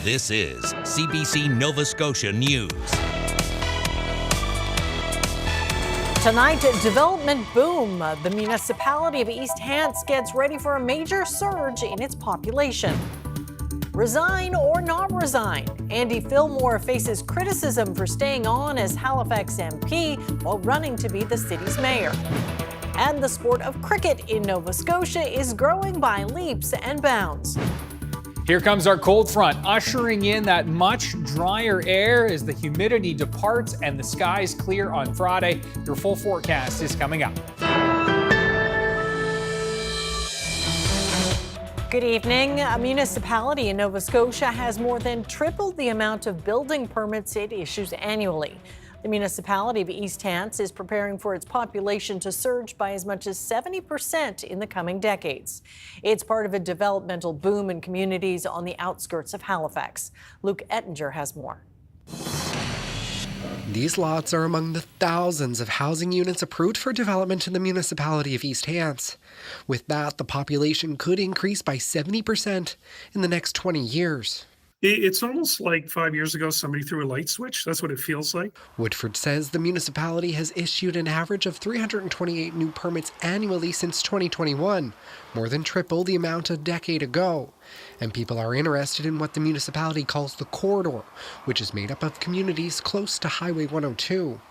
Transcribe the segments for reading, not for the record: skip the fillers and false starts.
This is CBC Nova Scotia News. Tonight, development boom. The municipality of East Hants gets ready for a major surge in its population. Resign or not resign? Andy Fillmore faces criticism for staying on as Halifax MP while running to be the city's mayor. And the sport of cricket in Nova Scotia is growing by leaps and bounds. Here comes our cold front, ushering in that much drier air as the humidity departs and the skies clear on Friday. Your full forecast is coming up. Good evening. A municipality in Nova Scotia has more than tripled the amount of building permits it issues annually. The municipality of East Hants is preparing for its population to surge by as much as 70% in the coming decades. It's part of a developmental boom in communities on the outskirts of Halifax. Luke Ettinger has more. These lots are among the thousands of housing units approved for development in the municipality of East Hants. With that, the population could increase by 70% in the next 20 years. It's almost like 5 years ago somebody threw a light switch. That's what it feels like. Woodford says the municipality has issued an average of 328 new permits annually since 2021, more than triple the amount a decade ago. And people are interested in what the municipality calls the corridor, which is made up of communities close to Highway 102.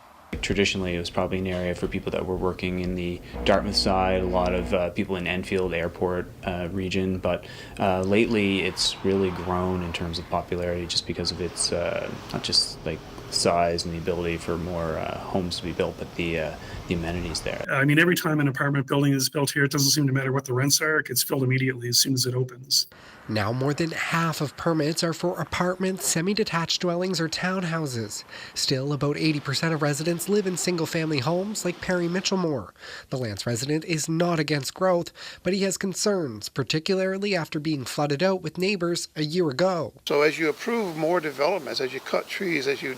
Traditionally, it was probably an area for people that were working in the Dartmouth side, a lot of people in Enfield Airport region, but lately it's really grown in terms of popularity just because of its not just like size and the ability for more homes to be built, but the amenities there. I mean, every time an apartment building is built here, it doesn't seem to matter what the rents are. It gets filled immediately as soon as it opens. Now more than half of permits are for apartments, semi-detached dwellings, or townhouses. Still, about 80% of residents live in single-family homes like Perry Mitchellmore. The Lance resident is not against growth, but he has concerns, particularly after being flooded out with neighbors a year ago. So as you approve more developments, as you cut trees, as you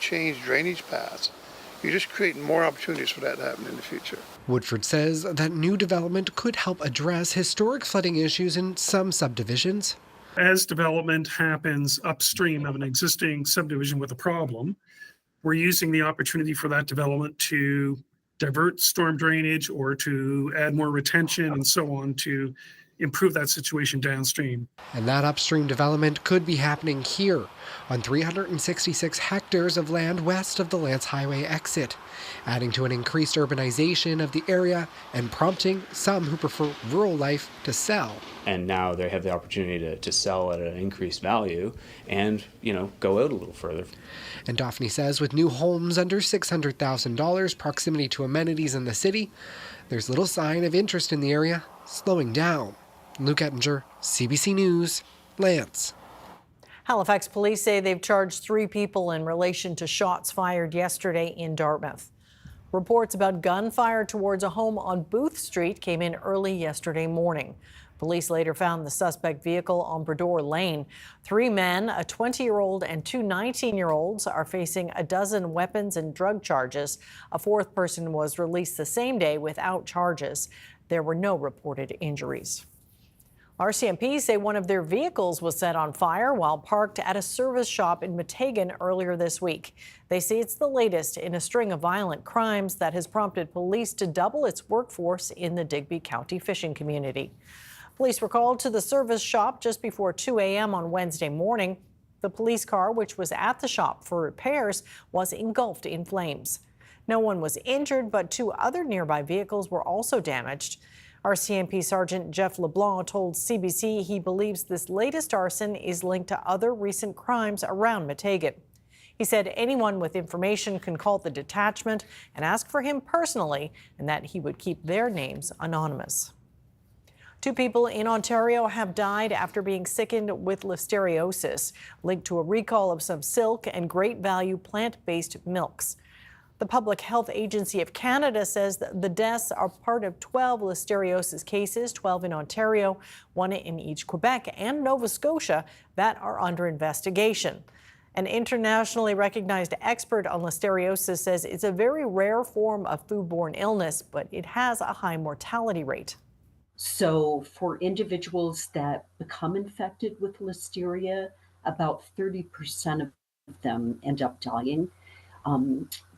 change drainage paths, you're just creating more opportunities for that to happen in the future. Woodford says that new development could help address historic flooding issues in some subdivisions. As development happens upstream of an existing subdivision with a problem, we're using the opportunity for that development to divert storm drainage or to add more retention and so on to improve that situation downstream. And that upstream development could be happening here on 366 hectares of land west of the Lance Highway exit, adding to an increased urbanization of the area and prompting some who prefer rural life to sell. And now they have the opportunity to sell at an increased value and, go out a little further. And Daphne says with new homes under $600,000, proximity to amenities in the city, there's little sign of interest in the area slowing down. Luke Ettinger, CBC News, Lance. Halifax police say they've charged 3 people in relation to shots fired yesterday in Dartmouth. Reports about gunfire towards a home on Booth Street came in early yesterday morning. Police later found the suspect vehicle on Bredor Lane. 3 men, a 20-year-old and 2 19-year-olds, are facing a dozen weapons and drug charges. A 4th person was released the same day without charges. There were no reported injuries. RCMP say one of their vehicles was set on fire while parked at a service shop in Metegan earlier this week. They say it's the latest in a string of violent crimes that has prompted police to double its workforce in the Digby County fishing community. Police were called to the service shop just before 2 a.m. on Wednesday morning. The police car, which was at the shop for repairs, was engulfed in flames. No one was injured, but 2 other nearby vehicles were also damaged. RCMP Sergeant Jeff LeBlanc told CBC he believes this latest arson is linked to other recent crimes around Metegan. He said anyone with information can call the detachment and ask for him personally, and that he would keep their names anonymous. 2 people in Ontario have died after being sickened with listeriosis, linked to a recall of some silk and great value plant-based milks. The Public Health Agency of Canada says that the deaths are part of 12 listeriosis cases, 12 in Ontario, 1 in each Quebec and Nova Scotia, that are under investigation. An internationally recognized expert on listeriosis says it's a very rare form of foodborne illness, but it has a high mortality rate. So for individuals that become infected with listeria, about 30% of them end up dying.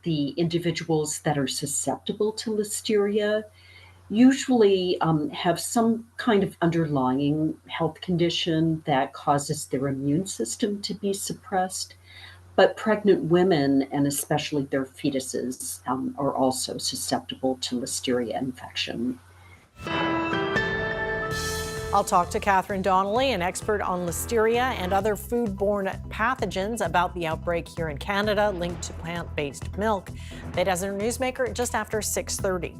The individuals that are susceptible to Listeria usually have some kind of underlying health condition that causes their immune system to be suppressed. But pregnant women, and especially their fetuses, are also susceptible to Listeria infection. I'll talk to Catherine Donnelly, an expert on Listeria and other foodborne pathogens, about the outbreak here in Canada linked to plant-based milk. That as a newsmaker just after 6:30.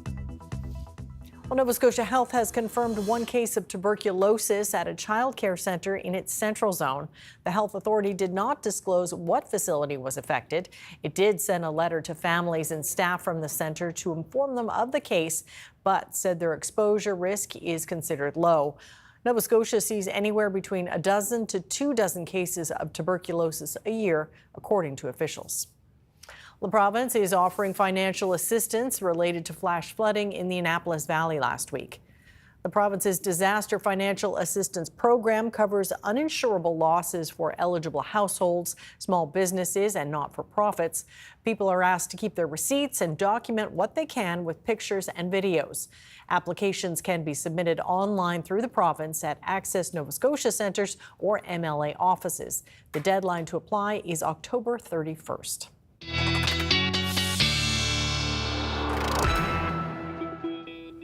Well, Nova Scotia Health has confirmed one case of tuberculosis at a childcare centre in its central zone. The health authority did not disclose what facility was affected. It did send a letter to families and staff from the centre to inform them of the case, but said their exposure risk is considered low. Nova Scotia sees anywhere between a dozen to 24 cases of tuberculosis a year, according to officials. The province is offering financial assistance related to flash flooding in the Annapolis Valley last week. The province's disaster financial assistance program covers uninsurable losses for eligible households, small businesses, and not-for-profits. People are asked to keep their receipts and document what they can with pictures and videos. Applications can be submitted online through the province at Access Nova Scotia centres or MLA offices. The deadline to apply is October 31st.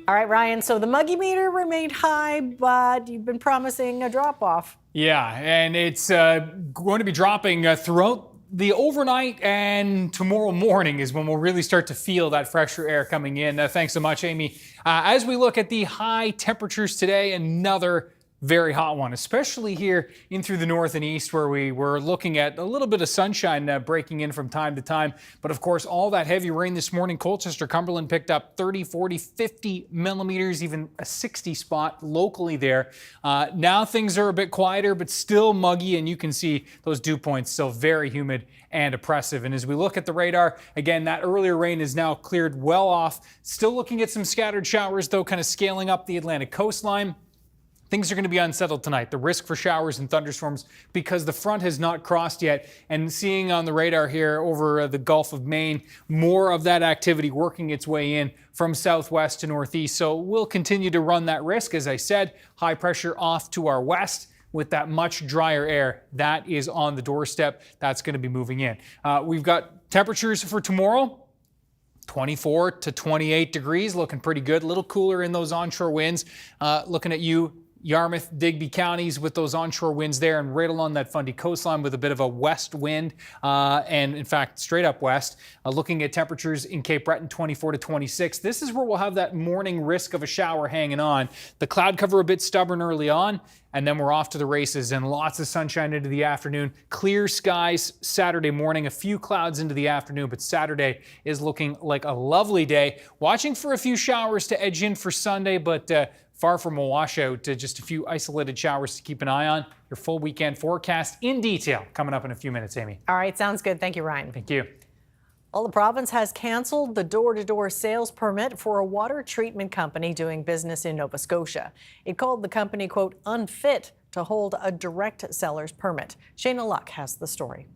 All right, Ryan, so the muggy meter remained high, but you've been promising a drop-off. Yeah, and it's going to be dropping throughout the overnight, and tomorrow morning is when we'll really start to feel that fresher air coming in. Thanks so much, Amy. As we look at the high temperatures today, another very hot one, especially here in through the north and east, where we were looking at a little bit of sunshine breaking in from time to time. But of course, all that heavy rain this morning, Colchester, Cumberland picked up 30, 40, 50 millimeters, even a 60 spot locally there. Now things are a bit quieter, but still muggy, and you can see those dew points still very humid and oppressive. And as we look at the radar, again, that earlier rain is now cleared well off. Still looking at some scattered showers, though, kind of scaling up the Atlantic coastline. Things are going to be unsettled tonight. The risk for showers and thunderstorms because the front has not crossed yet. And seeing on the radar here over the Gulf of Maine, more of that activity working its way in from southwest to northeast. So we'll continue to run that risk. As I said, high pressure off to our west with that much drier air. That is on the doorstep. That's going to be moving in. We've got temperatures for tomorrow. 24 to 28 degrees, looking pretty good. A little cooler in those onshore winds. Looking at you, Yarmouth, Digby counties with those onshore winds there, and right along that Fundy coastline with a bit of a west wind, and in fact straight up west. Looking at temperatures in Cape Breton, 24 to 26. This is where we'll have that morning risk of a shower hanging on. The cloud cover a bit stubborn early on, and then we're off to the races and lots of sunshine into the afternoon. Clear skies Saturday morning, a few clouds into the afternoon, but Saturday is looking like a lovely day. Watching for a few showers to edge in for Sunday, but far from a washout. Just a few isolated showers to keep an eye on. Your full weekend forecast in detail coming up in a few minutes, Amy. All right, sounds good. Thank you, Ryan. Thank you. Well, the province has canceled the door-to-door sales permit for a water treatment company doing business in Nova Scotia. It called the company, quote, unfit to hold a direct seller's permit. Shayna Luck has the story.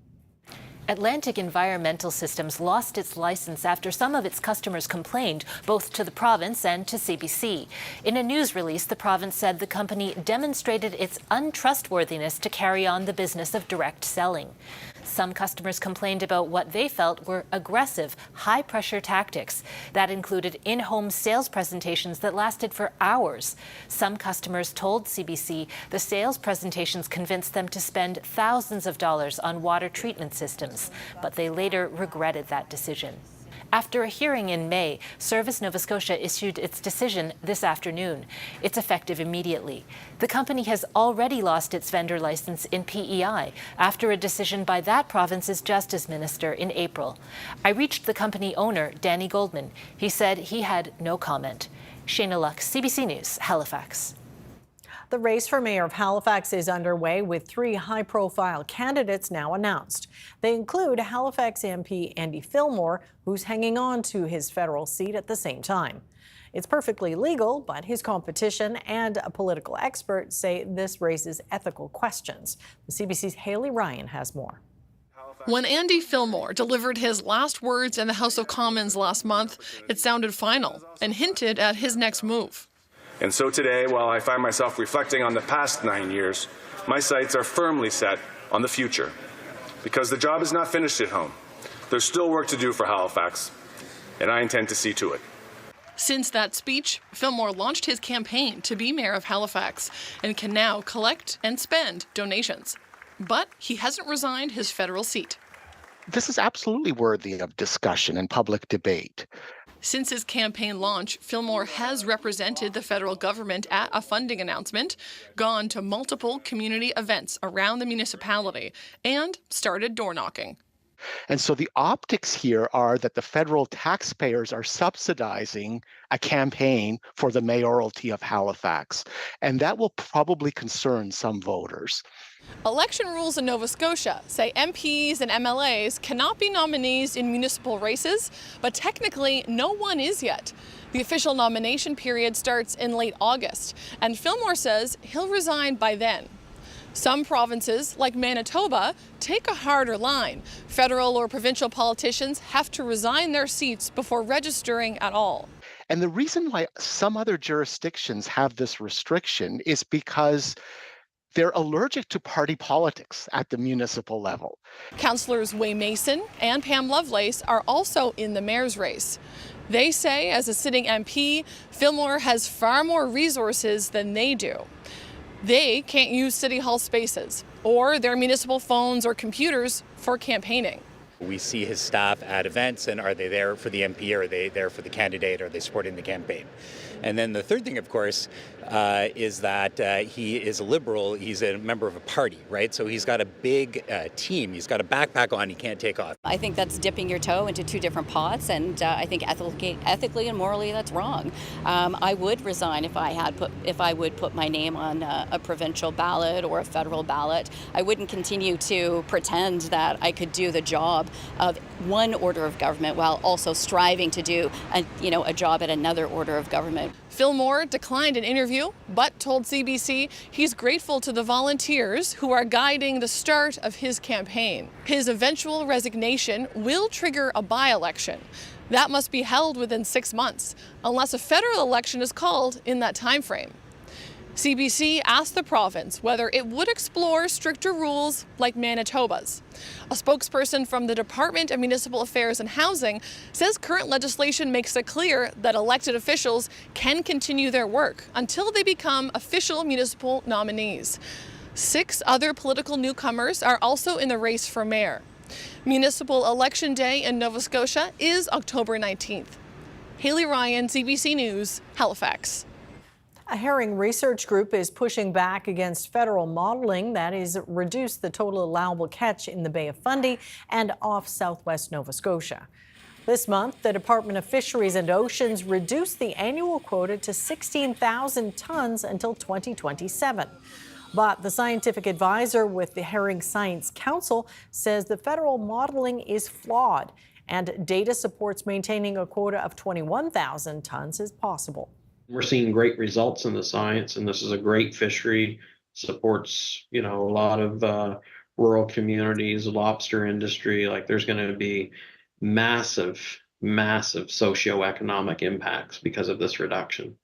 Atlantic Environmental Systems lost its license after some of its customers complained, both to the province and to CBC. In a news release, the province said the company demonstrated its untrustworthiness to carry on the business of direct selling. Some customers complained about what they felt were aggressive, high-pressure tactics. That included in-home sales presentations that lasted for hours. Some customers told CBC the sales presentations convinced them to spend thousands of dollars on water treatment systems, but they later regretted that decision. After a hearing in May, Service Nova Scotia issued its decision this afternoon. It's effective immediately. The company has already lost its vendor license in PEI after a decision by that province's justice minister in April. I reached the company owner, Danny Goldman. He said he had no comment. Shayna Luck, CBC News, Halifax. The race for mayor of Halifax is underway with 3 high-profile candidates now announced. They include Halifax MP Andy Fillmore, who's hanging on to his federal seat at the same time. It's perfectly legal, but his competition and a political expert say this raises ethical questions. The CBC's Haley Ryan has more. When Andy Fillmore delivered his last words in the House of Commons last month, it sounded final and hinted at his next move. And so today, while I find myself reflecting on the past 9 years, my sights are firmly set on the future. Because the job is not finished at home. There's still work to do for Halifax, and I intend to see to it. Since that speech, Fillmore launched his campaign to be mayor of Halifax and can now collect and spend donations. But he hasn't resigned his federal seat. This is absolutely worthy of discussion and public debate. Since his campaign launch, Fillmore has represented the federal government at a funding announcement, gone to multiple community events around the municipality, and started door knocking. And so the optics here are that the federal taxpayers are subsidizing a campaign for the mayoralty of Halifax. And that will probably concern some voters. Election rules in Nova Scotia say MPs and MLAs cannot be nominees in municipal races, but technically no one is yet. The official nomination period starts in late August, and Fillmore says he'll resign by then. Some provinces, like Manitoba, take a harder line. Federal or provincial politicians have to resign their seats before registering at all. And the reason why some other jurisdictions have this restriction is because they're allergic to party politics at the municipal level. Councillors Wayne Mason and Pam Lovelace are also in the mayor's race. They say, as a sitting MP, Fillmore has far more resources than they do. They can't use City Hall spaces or their municipal phones or computers for campaigning. We see his staff at events, and are they there for the MP, or are they there for the candidate, or are they supporting the campaign? And then the third thing, of course, is that he is a Liberal. He's a member of a party, right? So he's got a big team. He's got a backpack on he can't take off. I think that's dipping your toe into two different pots, and I think ethically and morally that's wrong. I would resign if I would put my name on a provincial ballot or a federal ballot. I wouldn't continue to pretend that I could do the job of one order of government while also striving to do a job at another order of government. Fillmore declined an interview, but told CBC he's grateful to the volunteers who are guiding the start of his campaign. His eventual resignation will trigger a by-election. That must be held within 6 months, unless a federal election is called in that time frame. CBC asked the province whether it would explore stricter rules like Manitoba's. A spokesperson from the Department of Municipal Affairs and Housing says current legislation makes it clear that elected officials can continue their work until they become official municipal nominees. 6 other political newcomers are also in the race for mayor. Municipal Election Day in Nova Scotia is October 19th. Haley Ryan, CBC News, Halifax. A Herring research group is pushing back against federal modeling that is reduced the total allowable catch in the Bay of Fundy and off southwest Nova Scotia. This month, the Department of Fisheries and Oceans reduced the annual quota to 16,000 tons until 2027. But the scientific advisor with the Herring Science Council says the federal modeling is flawed and data supports maintaining a quota of 21,000 tons is possible. We're seeing great results in the science, and this is a great fishery, supports, a lot of rural communities, lobster industry. Like, there's going to be massive socioeconomic impacts because of this reduction.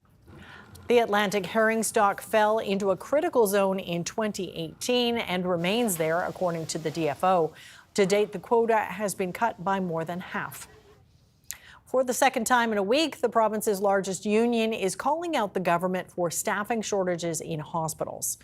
The Atlantic herring stock fell into a critical zone in 2018 and remains there, according to the DFO. To date, the quota has been cut by more than half. For the second time in a week, the province's largest union is calling out the government for staffing shortages in hospitals.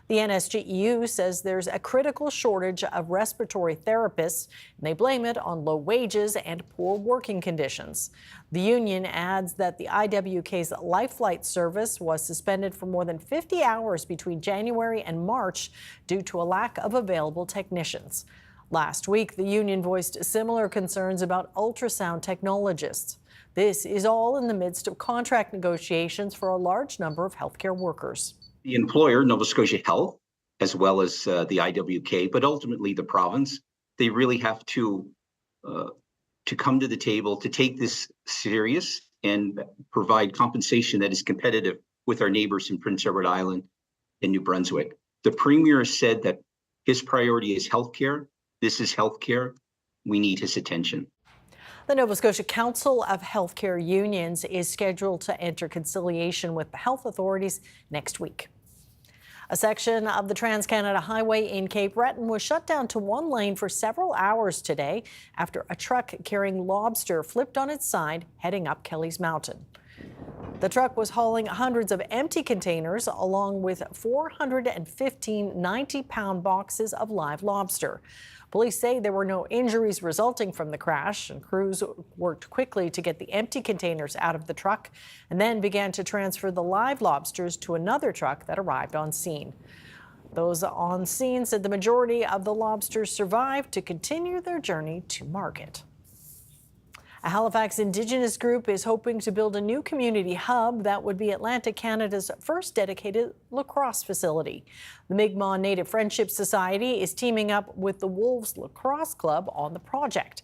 The NSGEU says there's a critical shortage of respiratory therapists, and they blame it on low wages and poor working conditions. The union adds that the IWK's Life Flight service was suspended for more than 50 hours between January and March due to a lack of available technicians. Last week, the union voiced similar concerns about ultrasound technologists. This is all in the midst of contract negotiations for a large number of healthcare workers. The employer, Nova Scotia Health, as well as the IWK, but ultimately the province, they really have to come to the table to take this serious and provide compensation that is competitive with our neighbors in Prince Edward Island and New Brunswick. The Premier said that his priority is healthcare. This is healthcare. We need his attention. The Nova Scotia Council of Healthcare Unions is scheduled to enter conciliation with the health authorities next week. A section of the Trans-Canada Highway in Cape Breton was shut down to one lane for several hours today after a truck carrying lobster flipped on its side heading up Kelly's Mountain. The truck was hauling hundreds of empty containers along with 415 90-pound boxes of live lobster. Police say there were no injuries resulting from the crash, and crews worked quickly to get the empty containers out of the truck and then began to transfer the live lobsters to another truck that arrived on scene. Those on scene said the majority of the lobsters survived to continue their journey to market. A Halifax Indigenous group is hoping to build a new community hub that would be Atlantic Canada's first dedicated lacrosse facility. The Mi'kmaq Native Friendship Society is teaming up with the Wolves Lacrosse Club on the project.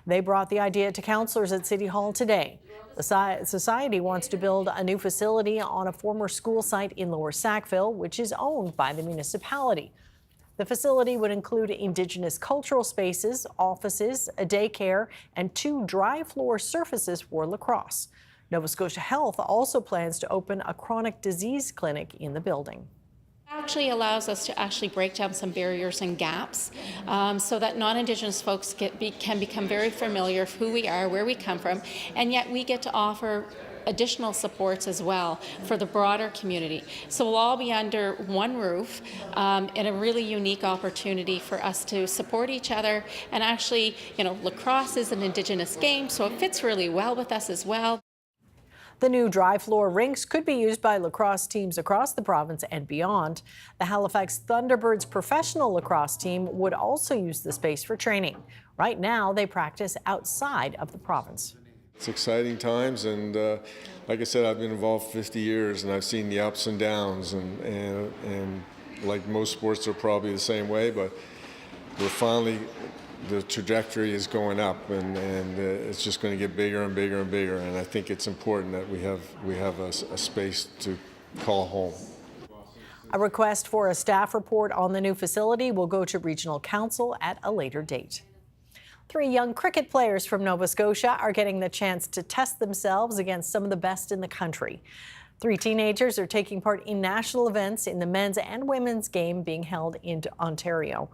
They brought the idea to councillors at City Hall today. The society wants to build a new facility on a former school site in Lower Sackville, which is owned by the municipality. The facility would include Indigenous cultural spaces, offices, a daycare, and 2 dry floor surfaces for lacrosse. Nova Scotia Health also plans to open a chronic disease clinic in the building. Actually allows us to actually break down some barriers and gaps so that non-Indigenous folks can become very familiar with who we are, where we come from, and yet we get to offer additional supports as well for the broader community. So we'll all be under one roof and a really unique opportunity for us to support each other. And actually, lacrosse is an Indigenous game, so it fits really well with us as well. The new dry floor rinks could be used by lacrosse teams across the province and beyond. The Halifax Thunderbirds professional lacrosse team would also use the space for training. Right now, they practice outside of the province. It's exciting times, and like I said, I've been involved 50 years, and I've seen the ups and downs, and like most sports, they're probably the same way, but we're finally, the trajectory is going up, and it's just going to get bigger and bigger and bigger, and I think it's important that we have a space to call home. A request for a staff report on the new facility will go to Regional Council at a later date. 3 young cricket players from Nova Scotia are getting the chance to test themselves against some of the best in the country. 3 teenagers are taking part in national events in the men's and women's game being held in Ontario.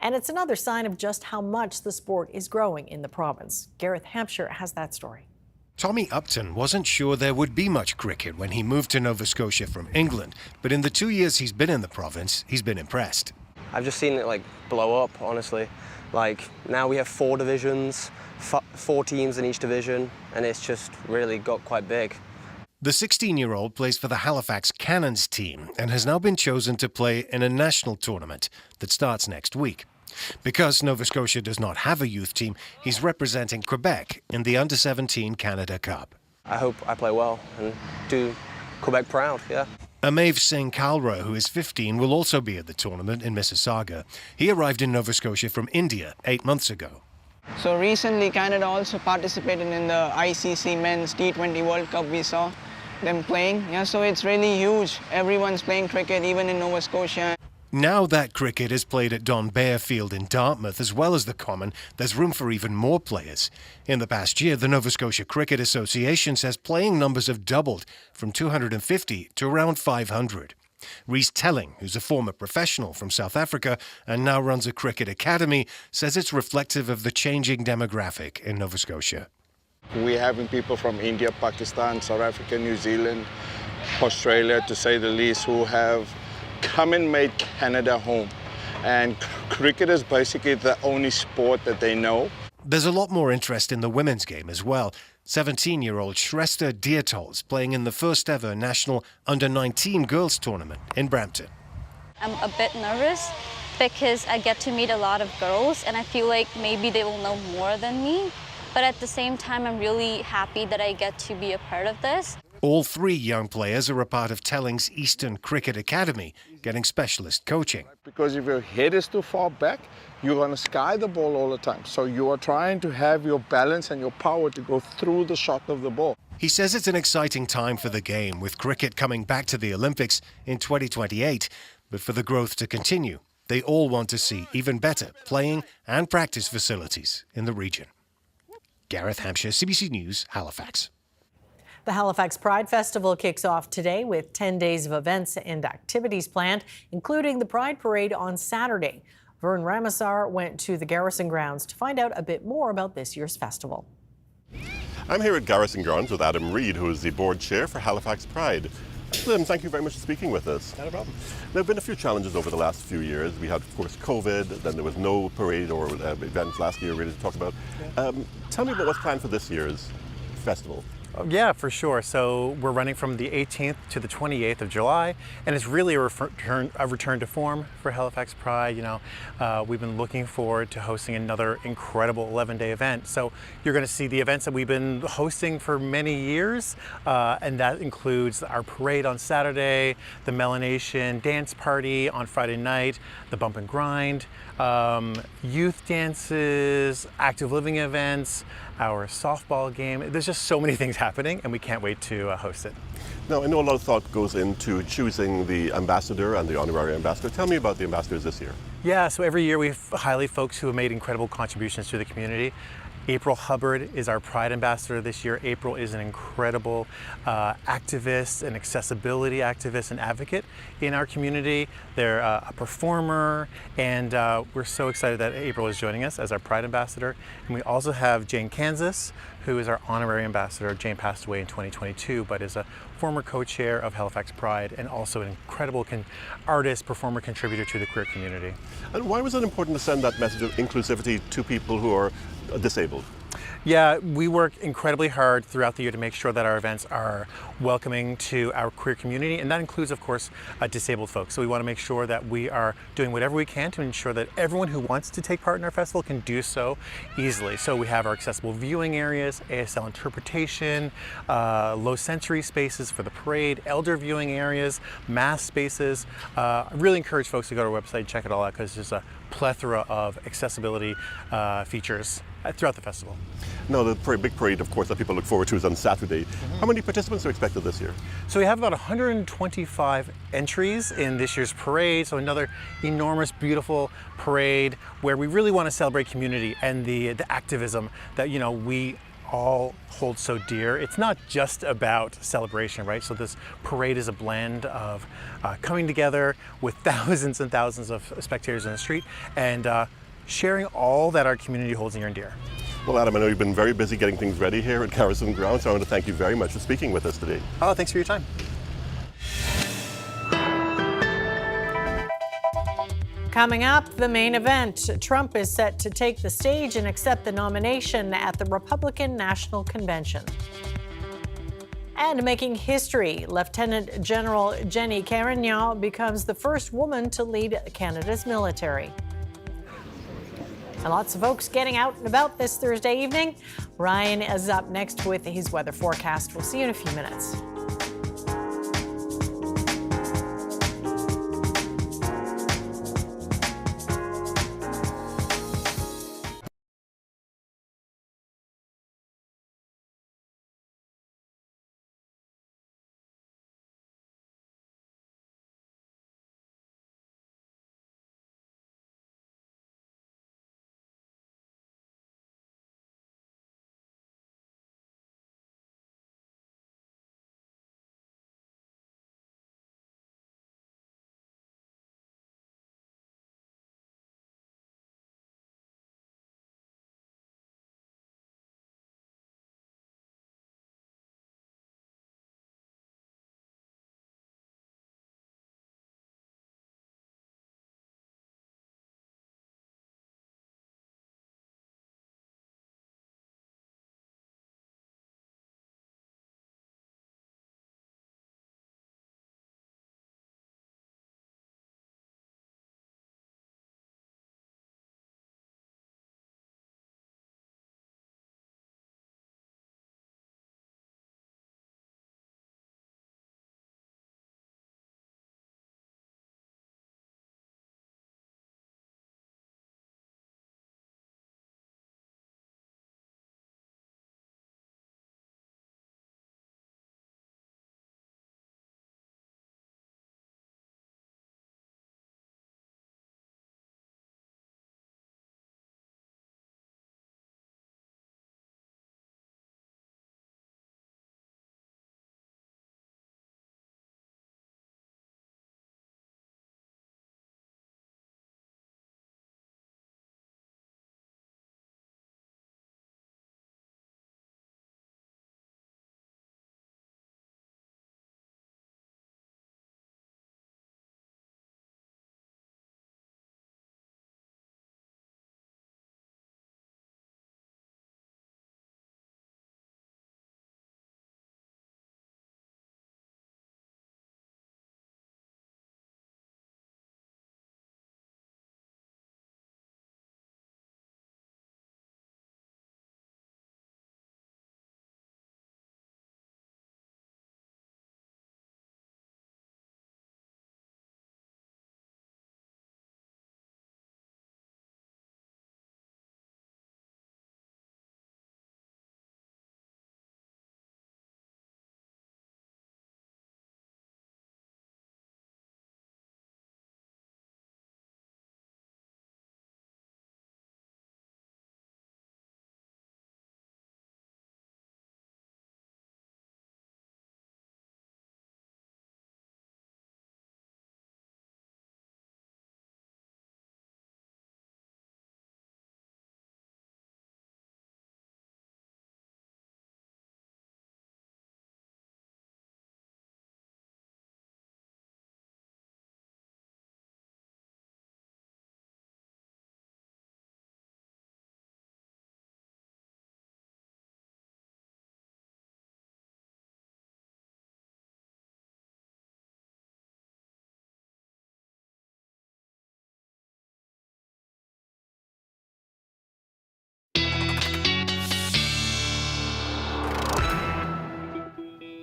And it's another sign of just how much the sport is growing in the province. Gareth Hampshire has that story. Tommy Upton wasn't sure there would be much cricket when he moved to Nova Scotia from England, but in the 2 years he's been in the province, he's been impressed. I've just seen it blow up, honestly. Now we have 4 divisions, 4 teams in each division, and it's just really got quite big. The 16-year-old plays for the Halifax Cannons team and has now been chosen to play in a national tournament that starts next week. Because Nova Scotia does not have a youth team, he's representing Quebec in the Under-17 Canada Cup. I hope I play well and do Quebec proud, yeah. Amav Singh Kalra, who is 15, will also be at the tournament in Mississauga. He arrived in Nova Scotia from India 8 months ago. So recently, Canada also participated in the ICC Men's T20 World Cup. We saw them playing. Yeah, so it's really huge. Everyone's playing cricket, even in Nova Scotia. Now that cricket is played at Don Bear Field in Dartmouth, as well as the Common, there's room for even more players. In the past year, the Nova Scotia Cricket Association says playing numbers have doubled from 250 to around 500. Rhys Telling, who's a former professional from South Africa and now runs a cricket academy, says it's reflective of the changing demographic in Nova Scotia. We're having people from India, Pakistan, South Africa, New Zealand, Australia, to say the least, who have come and made Canada home. And cricket is basically the only sport that they know. There's a lot more interest in the women's game as well. 17-year-old Shrestha Diatol is playing in the first ever national Under-19 girls tournament in Brampton. I'm a bit nervous because I get to meet a lot of girls and I feel like maybe they will know more than me. But at the same time, I'm really happy that I get to be a part of this. All 3 young players are a part of Telling's Eastern Cricket Academy, getting specialist coaching. Because if your head is too far back, you're going to sky the ball all the time. So you are trying to have your balance and your power to go through the shot of the ball. He says it's an exciting time for the game, with cricket coming back to the Olympics in 2028. But for the growth to continue, they all want to see even better playing and practice facilities in the region. Gareth Hampshire, CBC News, Halifax. The Halifax Pride Festival kicks off today with 10 days of events and activities planned, including the Pride Parade on Saturday. Vern Ramasar went to the Garrison Grounds to find out a bit more about this year's festival. I'm here at Garrison Grounds with Adam Reid, who is the board chair for Halifax Pride. Adam, thank you very much for speaking with us. Not a problem. There have been a few challenges over the last few years. We had, of course, COVID, then there was no parade or event last year really to talk about. Tell me about what's planned for this year's festival. Yeah, for sure. So we're running from the 18th to the 28th of July, and it's really a return to form for Halifax Pride. You know, we've been looking forward to hosting another incredible 11-day event. So you're going to see the events that we've been hosting for many years, and that includes our parade on Saturday, the Melanation dance party on Friday night, the bump and grind, youth dances, active living events, our softball game. There's just so many things happening, and we can't wait to host it. Now, I know a lot of thought goes into choosing the ambassador and the honorary ambassador. Tell me about the ambassadors this year. Yeah, so every year we highlight folks who have made incredible contributions to the community. April Hubbard is our Pride Ambassador this year. April is an incredible activist, an accessibility activist and advocate in our community. They're a performer, and we're so excited that April is joining us as our Pride Ambassador. And we also have Jane Kansas, who is our Honorary Ambassador. Jane passed away in 2022, but is a former co-chair of Halifax Pride and also an incredible artist, performer, contributor to the queer community. And why was it important to send that message of inclusivity to people who are disabled? Yeah, we work incredibly hard throughout the year to make sure that our events are welcoming to our queer community, and that includes, of course, disabled folks. So we want to make sure that we are doing whatever we can to ensure that everyone who wants to take part in our festival can do so easily. So we have our accessible viewing areas, ASL interpretation, low sensory spaces for the parade, elder viewing areas, mass spaces. I really encourage folks to go to our website and check it all out, because there's a plethora of accessibility features throughout the festival. Now, the big parade, of course, that people look forward to is on Saturday. How many participants are expected this year? So we have about 125 entries in this year's parade. So another enormous, beautiful parade where we really want to celebrate community and the activism that, you know, we all hold so dear. It's not just about celebration, right? So this parade is a blend of coming together with thousands and thousands of spectators in the street and sharing all that our community holds near and dear. Well, Adam, I know you've been very busy getting things ready here at Garrison Grounds, so I want to thank you very much for speaking with us today. Oh, thanks for your time. Coming up, the main event. Trump is set to take the stage and accept the nomination at the Republican National Convention. And making history, Lieutenant General Jenny Carignan becomes the first woman to lead Canada's military. And lots of folks getting out and about this Thursday evening. Ryan is up next with his weather forecast. We'll see you in a few minutes.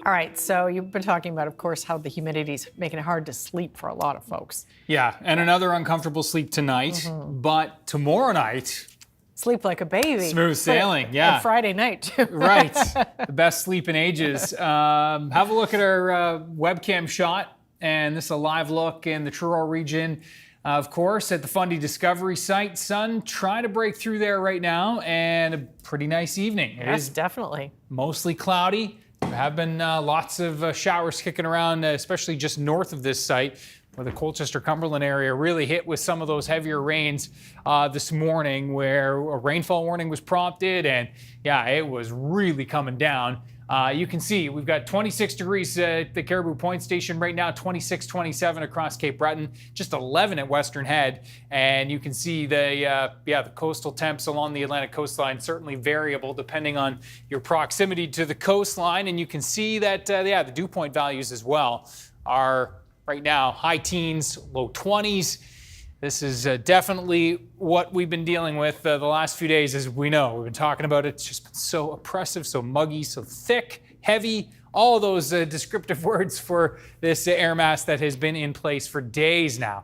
All right, so you've been talking about, of course, how the humidity's making it hard to sleep for a lot of folks. Yeah, and another uncomfortable sleep tonight, but tomorrow night, sleep like a baby. Smooth sailing, yeah. And Friday night, too. Right, the best sleep in ages. Have a look at our webcam shot, and this is a live look in the Trudeau region. Of course, at the Fundy Discovery site, sun trying to break through there right now, and a pretty nice evening. It Yes, is definitely. mostly cloudy. There have been lots of showers kicking around, especially just north of this site, where the Colchester-Cumberland area really hit with some of those heavier rains this morning, where a rainfall warning was prompted, and yeah, it was really coming down. You can see we've got 26 degrees at the Caribou Point Station right now, 26, 27 across Cape Breton, just 11 at Western Head. And you can see the coastal temps along the Atlantic coastline, certainly variable depending on your proximity to the coastline. And you can see that, the dew point values as well are right now high teens, low 20s. This is definitely what we've been dealing with the last few days, as we know. We've been talking about it. It's just been so oppressive, so muggy, so thick, heavy, all of those descriptive words for this air mass that has been in place for days now.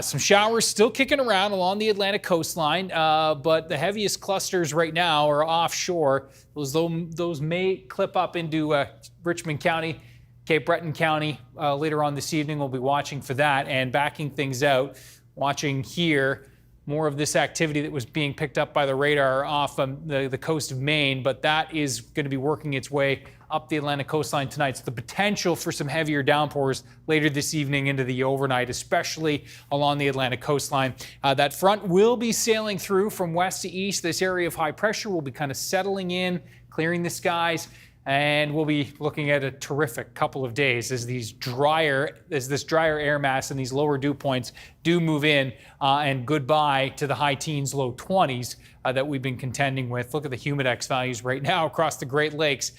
Some showers still kicking around along the Atlantic coastline, but the heaviest clusters right now are offshore. Those may clip up into Richmond County, Cape Breton County. Later on this evening, we'll be watching for that and backing things out. Watching here, more of this activity that was being picked up by the radar off the coast of Maine, but that is going to be working its way up the Atlantic coastline tonight. So the potential for some heavier downpours later this evening into the overnight, especially along the Atlantic coastline. That front will be sailing through from west to east. This area of high pressure will be kind of settling in, clearing the skies. And we'll be looking at a terrific couple of days as this drier air mass and these lower dew points do move in, and goodbye to the high teens, low 20s that we've been contending with. Look at the humidex values right now across the Great Lakes.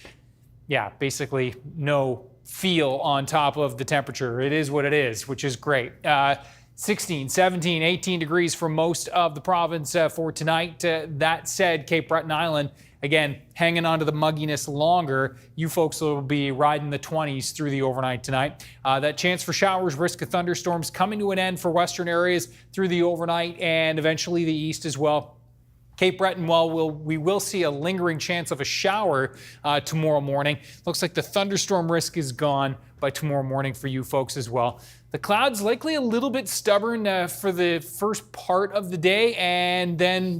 Yeah, basically no feel on top of the temperature. It is what it is, which is great. 16, 17, 18 degrees for most of the province for tonight. That said, Cape Breton Island, again, hanging on to the mugginess longer. You folks will be riding the 20s through the overnight tonight. That chance for showers, risk of thunderstorms coming to an end for western areas through the overnight and eventually the east as well. Cape Breton, we will see a lingering chance of a shower tomorrow morning. Looks like the thunderstorm risk is gone by tomorrow morning for you folks as well. The clouds likely a little bit stubborn for the first part of the day, and then,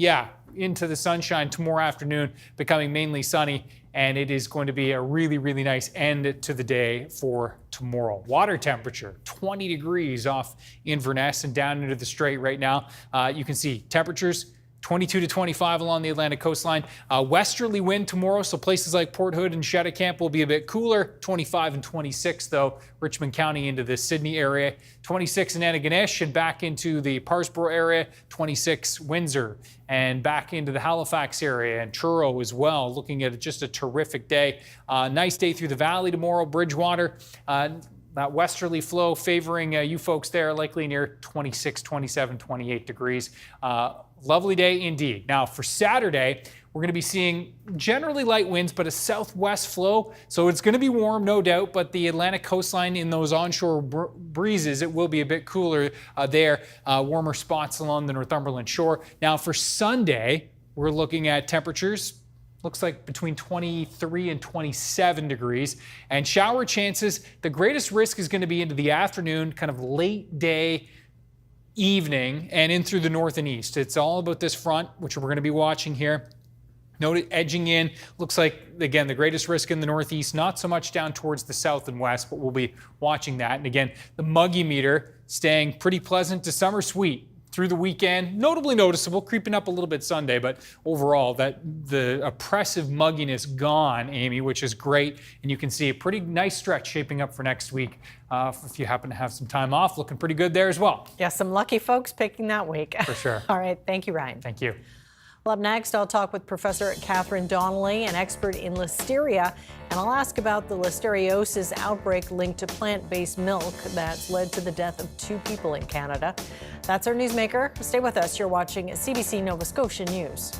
into the sunshine tomorrow afternoon, becoming mainly sunny, and it is going to be a really, really nice end to the day for tomorrow. Water temperature, 20 degrees off Inverness and down into the Strait right now. You can see temperatures 22 to 25 along the Atlantic coastline. Westerly wind tomorrow, so places like Port Hood and Cheticamp will be a bit cooler. 25 and 26, though, Richmond County into the Sydney area. 26 in Antigonish and back into the Parsboro area. 26 Windsor and back into the Halifax area and Truro as well. Looking at just a terrific day. Nice day through the valley tomorrow. Bridgewater. That westerly flow favoring you folks there, likely near 26, 27, 28 degrees. Lovely day indeed. Now for Saturday, we're going to be seeing generally light winds, but a southwest flow. So it's going to be warm, no doubt, but the Atlantic coastline in those onshore breezes, it will be a bit cooler there. Warmer spots along the Northumberland shore. Now for Sunday, we're looking at temperatures. Looks like between 23 and 27 degrees. And shower chances, the greatest risk is going to be into the afternoon, kind of late day, evening, and in through the north and east. It's all about this front, which we're going to be watching here. Note it edging in. Looks like, again, the greatest risk in the northeast, not so much down towards the south and west, but we'll be watching that. And again, the muggy meter staying pretty pleasant to summer sweet through the weekend. Notably noticeable, creeping up a little bit Sunday, but overall, the oppressive mugginess gone, Amy, which is great. And you can see a pretty nice stretch shaping up for next week. If you happen to have some time off, looking pretty good there as well. Yeah, some lucky folks picking that week. For sure. All right, thank you, Ryan. Thank you. Well, up next, I'll talk with Professor Catherine Donnelly, an expert in Listeria, and I'll ask about the listeriosis outbreak linked to plant-based milk that's led to the death of 2 people in Canada. That's our newsmaker. Stay with us. You're watching CBC Nova Scotia News.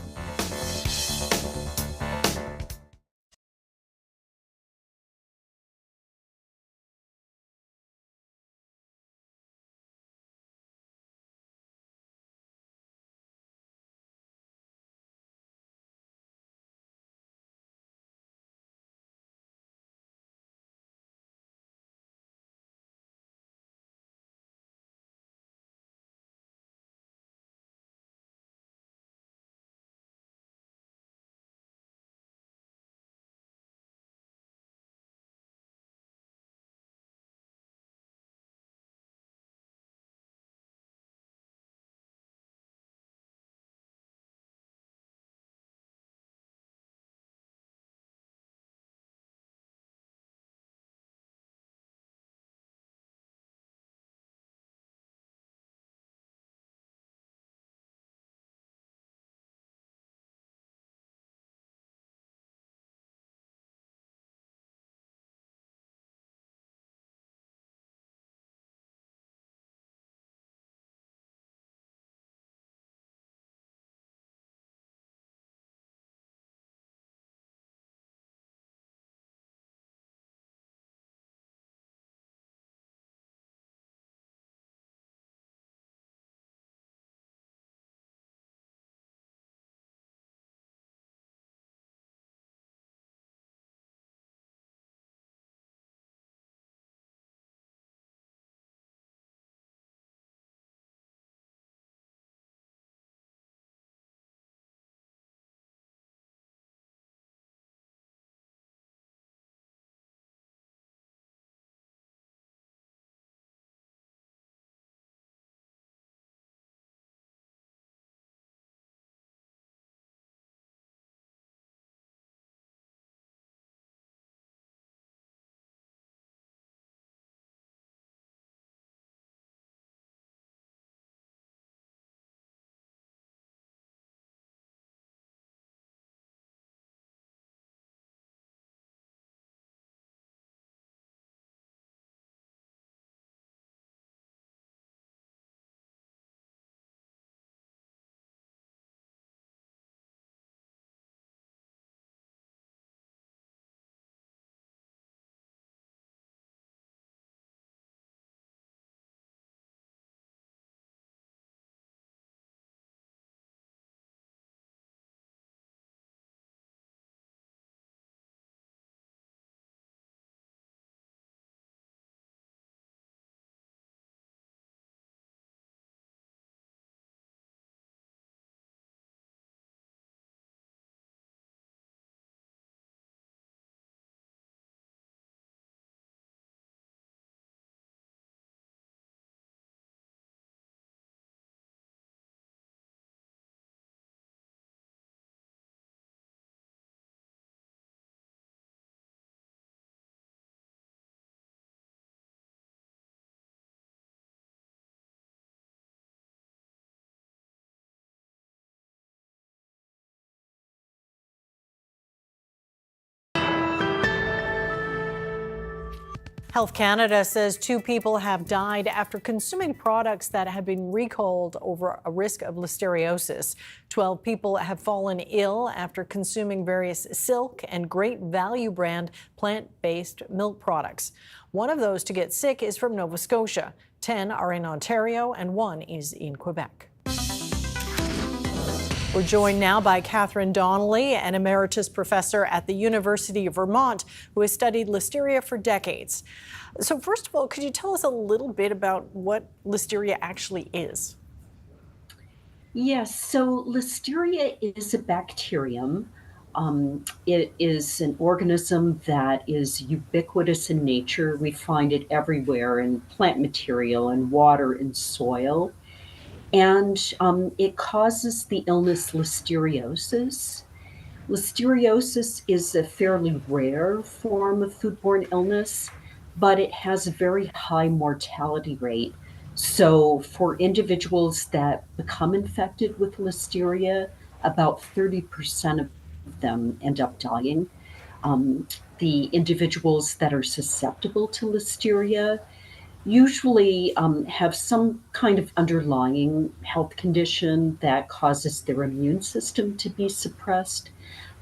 Health Canada says 2 people have died after consuming products that have been recalled over a risk of listeriosis. 12 people have fallen ill after consuming various Silk and Great Value brand plant-based milk products. One of those to get sick is from Nova Scotia. 10 are in Ontario and 1 is in Quebec. We're joined now by Catherine Donnelly, an emeritus professor at the University of Vermont, who has studied Listeria for decades. So first of all, could you tell us a little bit about what Listeria actually is? Yes, so Listeria is a bacterium. It is an organism that is ubiquitous in nature. We find it everywhere in plant material and water and soil. And it causes the illness listeriosis. Listeriosis is a fairly rare form of foodborne illness, but it has a very high mortality rate. So for individuals that become infected with Listeria, about 30% of them end up dying. The individuals that are susceptible to Listeria usually have some kind of underlying health condition that causes their immune system to be suppressed.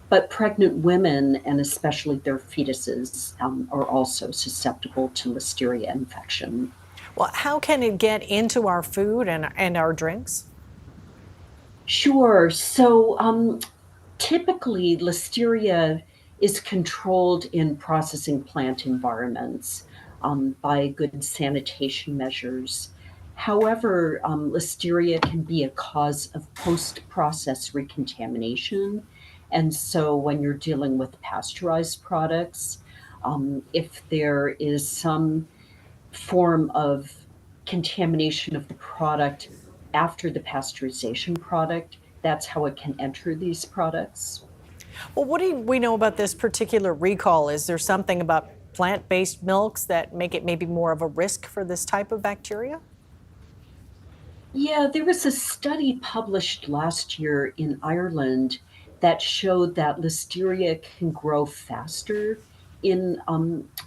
But pregnant women, and especially their fetuses, are also susceptible to Listeria infection. Well, how can it get into our food and our drinks? Sure. So typically, Listeria is controlled in processing plant environments by good sanitation measures. However, Listeria can be a cause of post-process recontamination. And so when you're dealing with pasteurized products, if there is some form of contamination of the product after the pasteurization product, that's how it can enter these products. Well, what do we know about this particular recall? Is there something about plant-based milks that make it maybe more of a risk for this type of bacteria? Yeah, there was a study published last year in Ireland that showed that Listeria can grow faster in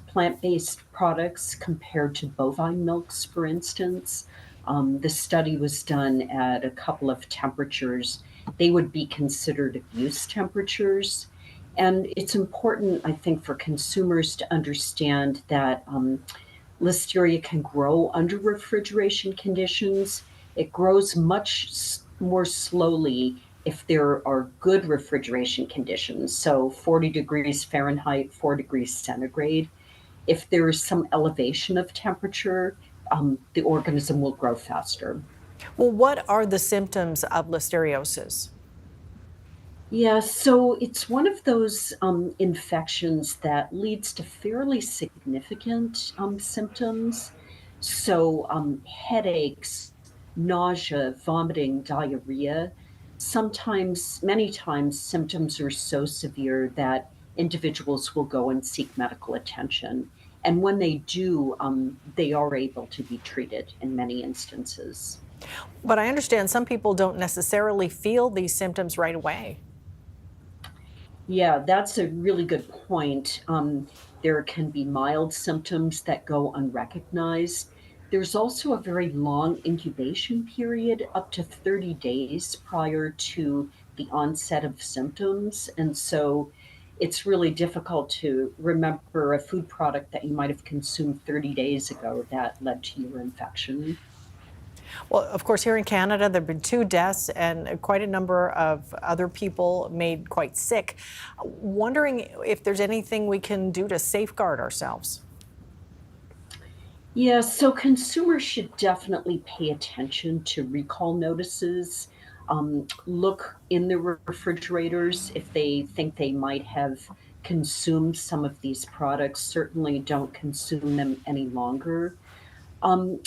plant-based products compared to bovine milks, for instance. The study was done at a couple of temperatures. They would be considered abuse temperatures. And it's important, I think, for consumers to understand that Listeria can grow under refrigeration conditions. It grows much more slowly if there are good refrigeration conditions, so 40 degrees Fahrenheit, 4 degrees centigrade. If there is some elevation of temperature, the organism will grow faster. Well, what are the symptoms of listeriosis? Yeah, so it's one of those infections that leads to fairly significant symptoms. So headaches, nausea, vomiting, diarrhea. Sometimes, many times, symptoms are so severe that individuals will go and seek medical attention. And when they do, they are able to be treated in many instances. But I understand some people don't necessarily feel these symptoms right away. Yeah, that's a really good point. There can be mild symptoms that go unrecognized. There's also a very long incubation period, up to 30 days prior to the onset of symptoms. And so it's really difficult to remember a food product that you might have consumed 30 days ago that led to your infection. Well, of course, here in Canada, there have been 2 deaths and quite a number of other people made quite sick. Wondering if there's anything we can do to safeguard ourselves. Yeah, so consumers should definitely pay attention to recall notices. Look in the refrigerators if they think they might have consumed some of these products. Certainly don't consume them any longer. You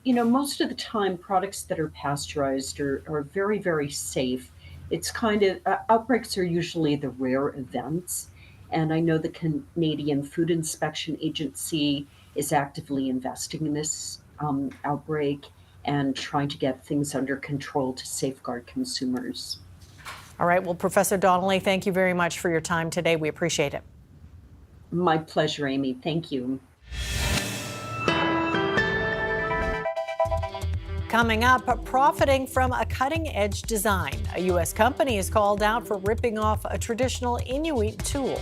know, most of the time products that are pasteurized are very, very safe. It's kind of, outbreaks are usually the rare events. And I know the Canadian Food Inspection Agency is actively investing in this outbreak and trying to get things under control to safeguard consumers. All right. Well, Professor Donnelly, thank you very much for your time today. We appreciate it. My pleasure, Amy. Thank you. Coming up, profiting from a cutting-edge design. A U.S. company is called out for ripping off a traditional Inuit tool.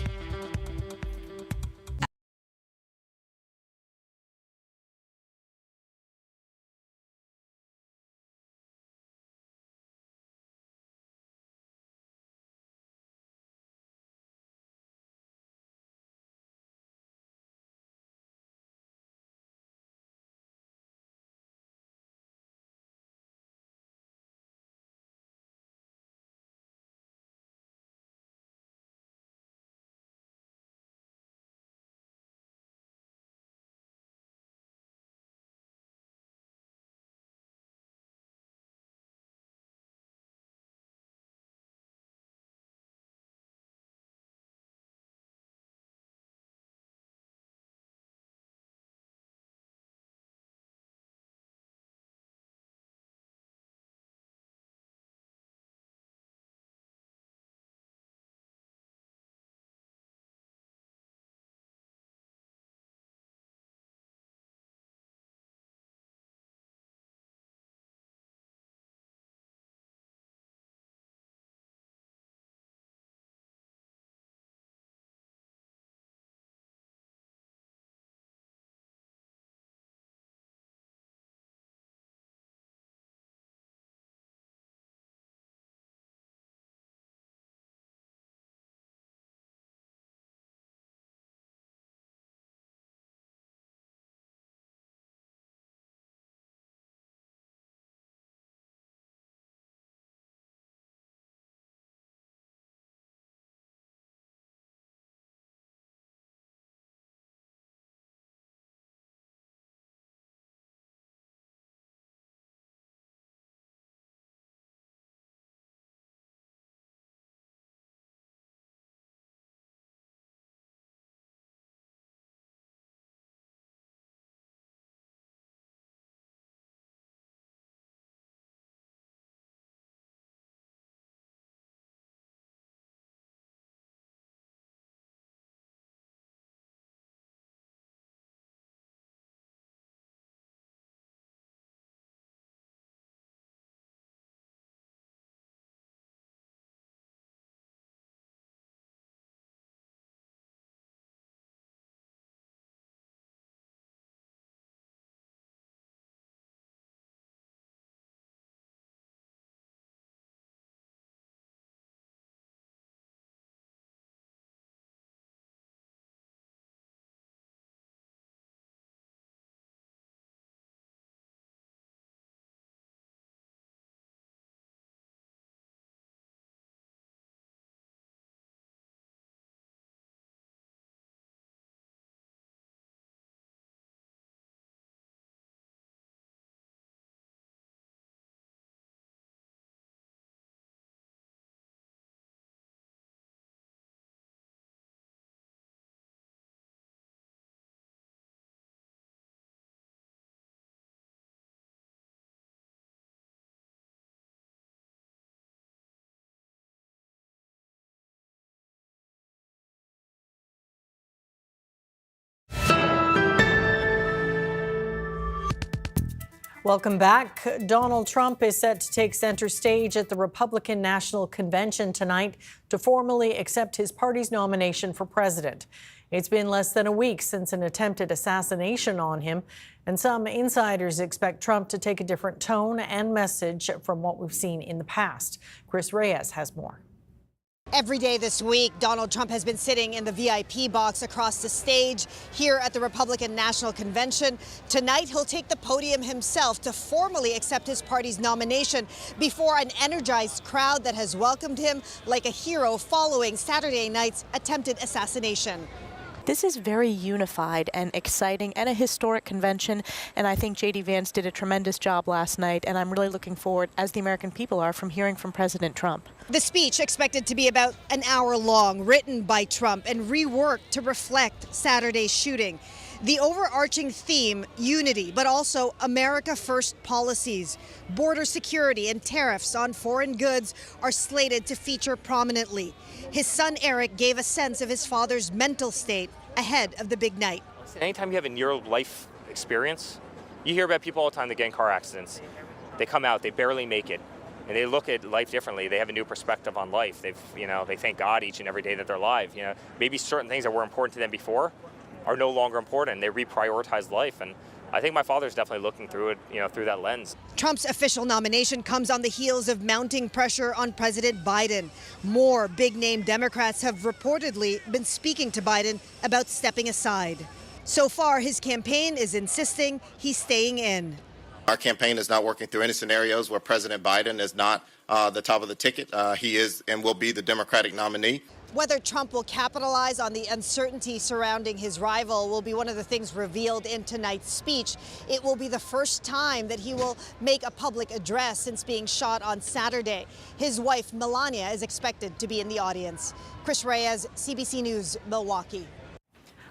Welcome back. Donald Trump is set to take center stage at the Republican National Convention tonight to formally accept his party's nomination for president. It's been less than a week since an attempted assassination on him, and some insiders expect Trump to take a different tone and message from what we've seen in the past. Chris Reyes has more. Every day this week, Donald Trump has been sitting in the VIP box across the stage here at the Republican National Convention. Tonight, he'll take the podium himself to formally accept his party's nomination before an energized crowd that has welcomed him like a hero following Saturday night's attempted assassination. This is very unified and exciting and a historic convention, and I think J.D. Vance did a tremendous job last night, and I'm really looking forward, as the American people are, from hearing from President Trump. The speech, expected to be about an hour long, written by Trump and reworked to reflect Saturday's shooting. The overarching theme, unity, but also America First policies. Border security and tariffs on foreign goods are slated to feature prominently. His son Eric gave a sense of his father's mental state ahead of the big night. Anytime you have a near-life experience, you hear about people all the time that get in car accidents. They come out, they barely make it, and they look at life differently. They have a new perspective on life. They thank God each and every day that they're alive. Maybe certain things that were important to them before are no longer important. They reprioritize life, and I think my father's definitely looking through it, through that lens. Trump's official nomination comes on the heels of mounting pressure on President Biden. More big-name Democrats have reportedly been speaking to Biden about stepping aside. So far, his campaign is insisting he's staying in. Our campaign is not working through any scenarios where President Biden is not the top of the ticket. He is and will be the Democratic nominee. Whether Trump will capitalize on the uncertainty surrounding his rival will be one of the things revealed in tonight's speech. It will be the first time that he will make a public address since being shot on Saturday. His wife, Melania, is expected to be in the audience. Chris Reyes, CBC News, Milwaukee.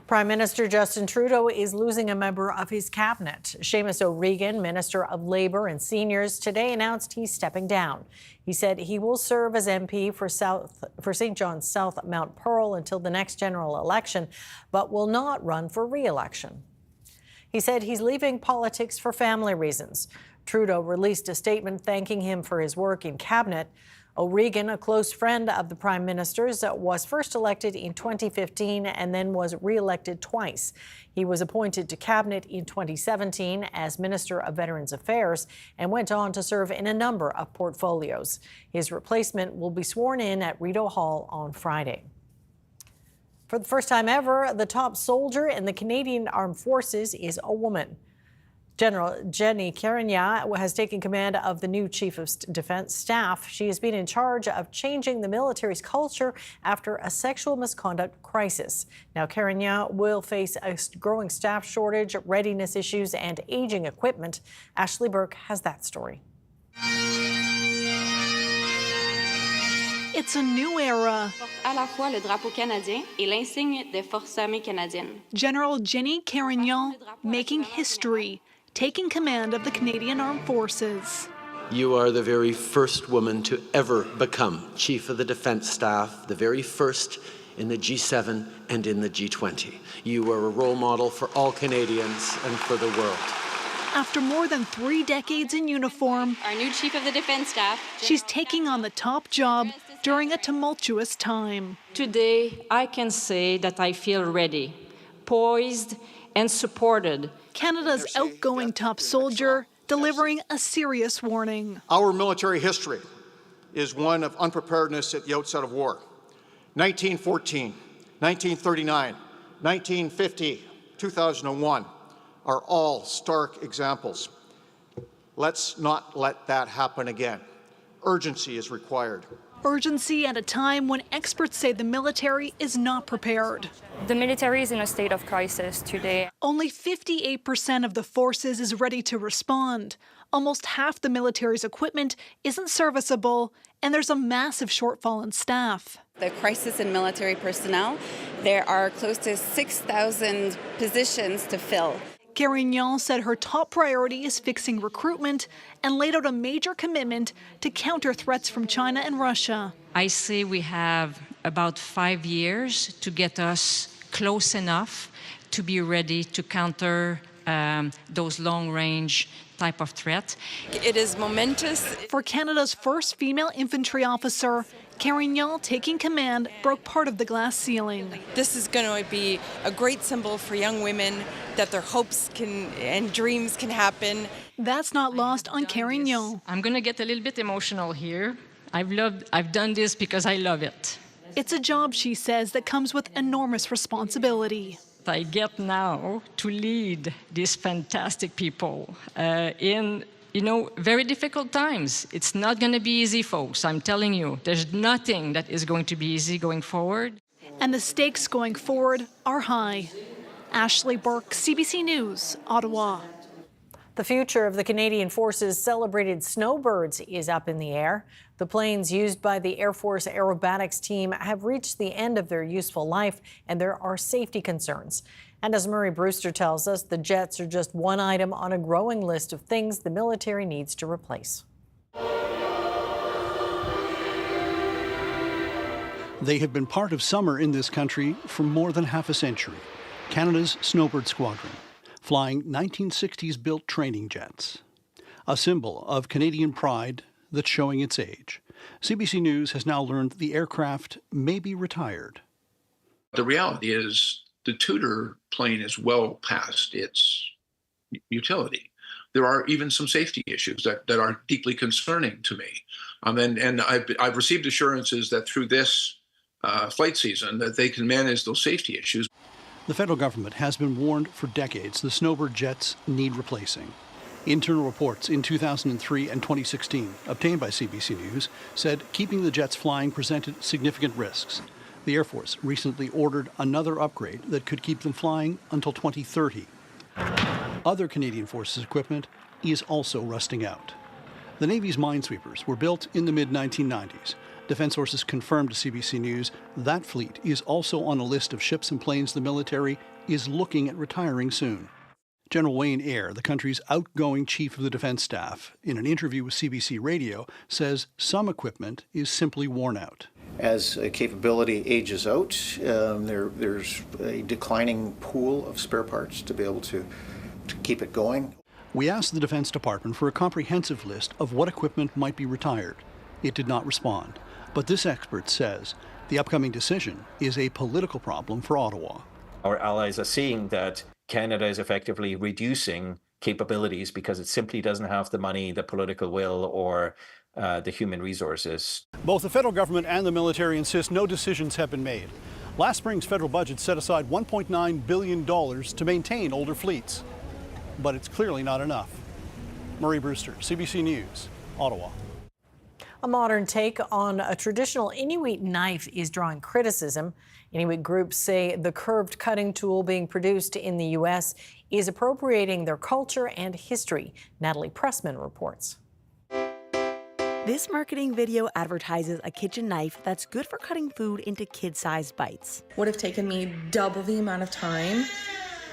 Prime Minister Justin Trudeau is losing a member of his cabinet. Seamus O'Regan, Minister of Labour and Seniors, today announced he's stepping down. He said he will serve as MP for St. John's South Mount Pearl until the next general election, but will not run for re-election. He said he's leaving politics for family reasons. Trudeau released a statement thanking him for his work in cabinet. O'Regan, a close friend of the Prime Minister's, was first elected in 2015 and then was re-elected twice. He was appointed to cabinet in 2017 as Minister of Veterans Affairs and went on to serve in a number of portfolios. His replacement will be sworn in at Rideau Hall on Friday. For the first time ever, the top soldier in the Canadian Armed Forces is a woman. General Jenny Carignan has taken command of the new Chief of Defense Staff. She has been in charge of changing the military's culture after a sexual misconduct crisis. Now, Carignan will face a growing staff shortage, readiness issues, and aging equipment. Ashley Burke has that story. It's a new era. À la fois le drapeau canadien et l'insigne des Forces armées canadiennes. General Jenny Carignan making history, taking command of the Canadian Armed Forces. You are the very first woman to ever become Chief of the Defense Staff, the very first in the G7 and in the G20. You are a role model for all Canadians and for the world. After more than 3 decades in uniform, our new Chief of the Defense Staff, she's taking on the top job during a tumultuous time. Today, I can say that I feel ready, poised, and supported. Canada's outgoing top soldier delivering a serious warning. Our military history is one of unpreparedness at the outset of war. 1914, 1939, 1950, 2001 are all stark examples. Let's not let that happen again. Urgency is required. Urgency at a time when experts say the military is not prepared. The military is in a state of crisis today. Only 58% of the forces is ready to respond. Almost half the military's equipment isn't serviceable, and there's a massive shortfall in staff. The crisis in military personnel, there are close to 6,000 positions to fill. Carignan said her top priority is fixing recruitment and laid out a major commitment to counter threats from China and Russia. I say we have about 5 years to get us close enough to be ready to counter those long-range type of threat. It is momentous. For Canada's first female infantry officer, Carignan taking command broke part of the glass ceiling. This is going to be a great symbol for young women that their hopes and dreams can happen. That's not lost on Carignan. I'm going to get a little bit emotional here. I've done this because I love it. It's a job, she says, that comes with enormous responsibility. I get now to lead these fantastic people in very difficult times. It's not going to be easy, folks. I'm telling you, there's nothing that is going to be easy going forward. And the stakes going forward are high. Ashley Burke, CBC News, Ottawa. The future of the Canadian Force's celebrated snowbirds is up in the air. The planes used by the Air Force aerobatics team have reached the end of their useful life, and there are safety concerns. And as Murray Brewster tells us, the jets are just one item on a growing list of things the military needs to replace. They have been part of summer in this country for more than half a century. Canada's Snowbird Squadron, flying 1960s-built training jets. A symbol of Canadian pride that's showing its age. CBC News has now learned the aircraft may be retired. The reality is the Tudor plane is well past its utility. There are even some safety issues that are deeply concerning to me. And I've received assurances that through this flight season that they can manage those safety issues. The federal government has been warned for decades the Snowbird jets need replacing. Internal reports in 2003 and 2016, obtained by CBC News, said keeping the jets flying presented significant risks. The Air Force recently ordered another upgrade that could keep them flying until 2030. Other Canadian Forces equipment is also rusting out. The Navy's minesweepers were built in the mid-1990s. Defense sources confirmed to CBC News that fleet is also on a list of ships and planes the military is looking at retiring soon. General Wayne Eyre, the country's outgoing chief of the defense staff, in an interview with CBC Radio, says some equipment is simply worn out. As a capability ages out, there's a declining pool of spare parts to be able to keep it going. We asked the Defense Department for a comprehensive list of what equipment might be retired. It did not respond. But this expert says the upcoming decision is a political problem for Ottawa. Our allies are seeing that Canada is effectively reducing capabilities because it simply doesn't have the money, the political will, or the human resources. Both the federal government and the military insist no decisions have been made. Last spring's federal budget set aside $1.9 billion to maintain older fleets. But it's clearly not enough. Murray Brewster, CBC News, Ottawa. A modern take on a traditional Inuit knife is drawing criticism. Inuit groups say the curved cutting tool being produced in the U.S. is appropriating their culture and history. Natalie Pressman reports. This marketing video advertises a kitchen knife that's good for cutting food into kid-sized bites. Would have taken me double the amount of time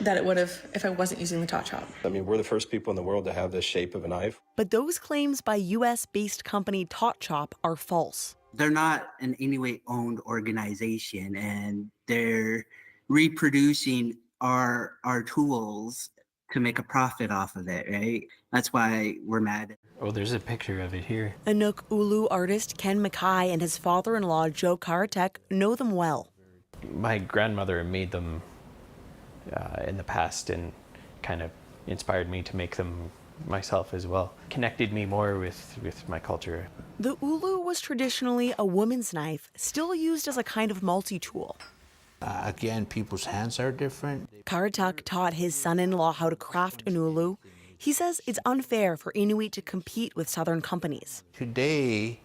that it would have if I wasn't using the Tot Chop. I mean, we're the first people in the world to have this shape of a knife. But those claims by U.S.-based company Tot Chop are false. They're not an Inuit-owned organization, and they're reproducing our tools to make a profit off of it, right? That's why we're mad. Oh, there's a picture of it here. Inuk Ulu artist Ken Mackay and his father-in-law Joe Karatek know them well. My grandmother made them in the past and kind of inspired me to make them myself as well. Connected me more with my culture. The ulu was traditionally a woman's knife, still used as a kind of multi-tool. Again, people's hands are different. Karatek taught his son-in-law how to craft an ulu. He says it's unfair for Inuit to compete with Southern companies. Today,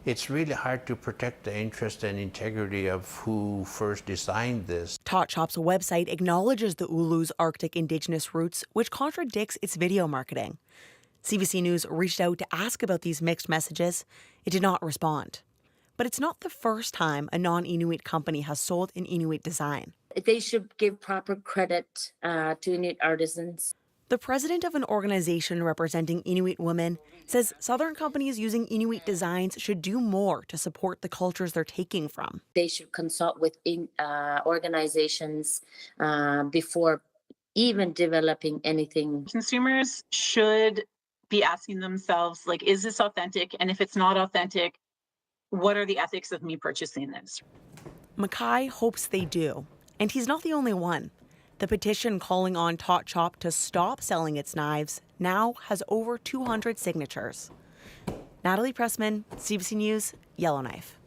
it's really hard to protect the interest and integrity of who first designed this. Tot Chop's website acknowledges the ulu's Arctic indigenous roots, which contradicts its video marketing. CBC News reached out to ask about these mixed messages. It did not respond. But it's not the first time a non-Inuit company has sold an Inuit design. They should give proper credit to Inuit artisans. The president of an organization representing Inuit women says Southern companies using Inuit designs should do more to support the cultures they're taking from. They should consult with organizations before even developing anything. Consumers should be asking themselves, like, is this authentic? And if it's not authentic, what are the ethics of me purchasing this? Mackay hopes they do. And he's not the only one. The petition calling on Tot Chop to stop selling its knives now has over 200 signatures. Natalie Pressman, CBC News, Yellowknife.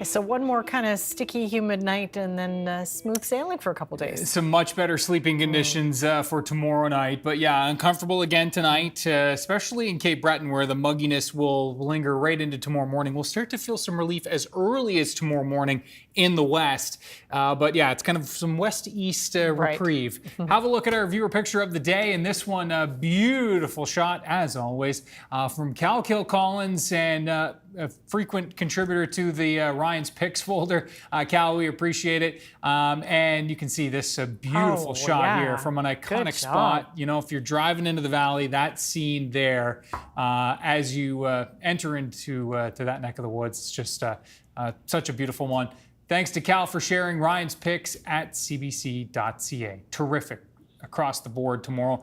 So one more kind of sticky, humid night and then smooth sailing for a couple days. Some much better sleeping conditions for tomorrow night. But yeah, uncomfortable again tonight, especially in Cape Breton where the mugginess will linger right into tomorrow morning. We'll start to feel some relief as early as tomorrow morning in the west. But yeah, it's kind of some west-east reprieve. Have a look at our viewer picture of the day. And this one, a beautiful shot, as always, from Cal Kilcollins and a frequent contributor to the Ryan's Picks folder. Cal, we appreciate it. And you can see this beautiful shot here from an iconic spot. You know, if you're driving into the valley, that scene there as you enter into to that neck of the woods, it's just such a beautiful one. Thanks to Cal for sharing Ryan's Picks at cbc.ca. Terrific across the board tomorrow.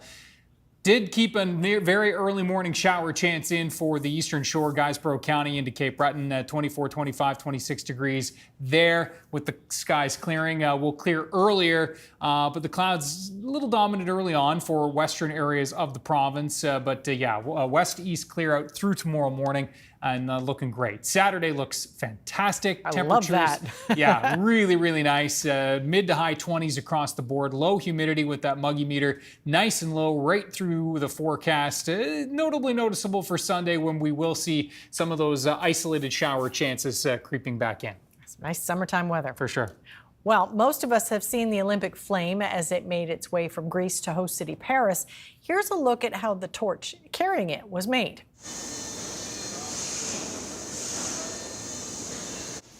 Did keep a very early morning shower chance in for the Eastern Shore, Guysborough County into Cape Breton, 24, 25, 26 degrees there with the skies clearing. Will clear earlier, but the clouds a little dominant early on for western areas of the province. But yeah, west-east clear out through tomorrow morning and looking great. Saturday looks fantastic. I love that. Yeah, really, really nice. Mid to high 20s across the board. Low humidity with that muggy meter. Nice and low right through the forecast. Notably noticeable for Sunday when we will see some of those isolated shower chances creeping back in. It's nice summertime weather. For sure. Well, most of us have seen the Olympic flame as it made its way from Greece to host city Paris. Here's a look at how the torch carrying it was made.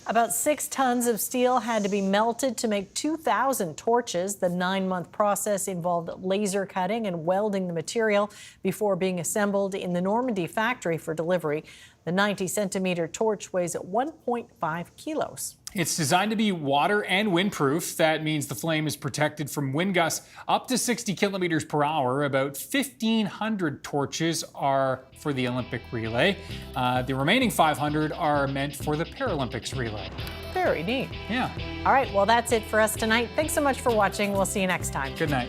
About 6 tons of steel had to be melted to make 2,000 torches. The 9-month process involved laser cutting and welding the material before being assembled in the Normandy factory for delivery. The 90-centimeter torch weighs 1.5 kilos. It's designed to be water and windproof. That means the flame is protected from wind gusts up to 60 kilometers per hour. About 1,500 torches are for the Olympic relay. The remaining 500 are meant for the Paralympics relay. Very neat. Yeah. All right, well, that's it for us tonight. Thanks so much for watching. We'll see you next time. Good night.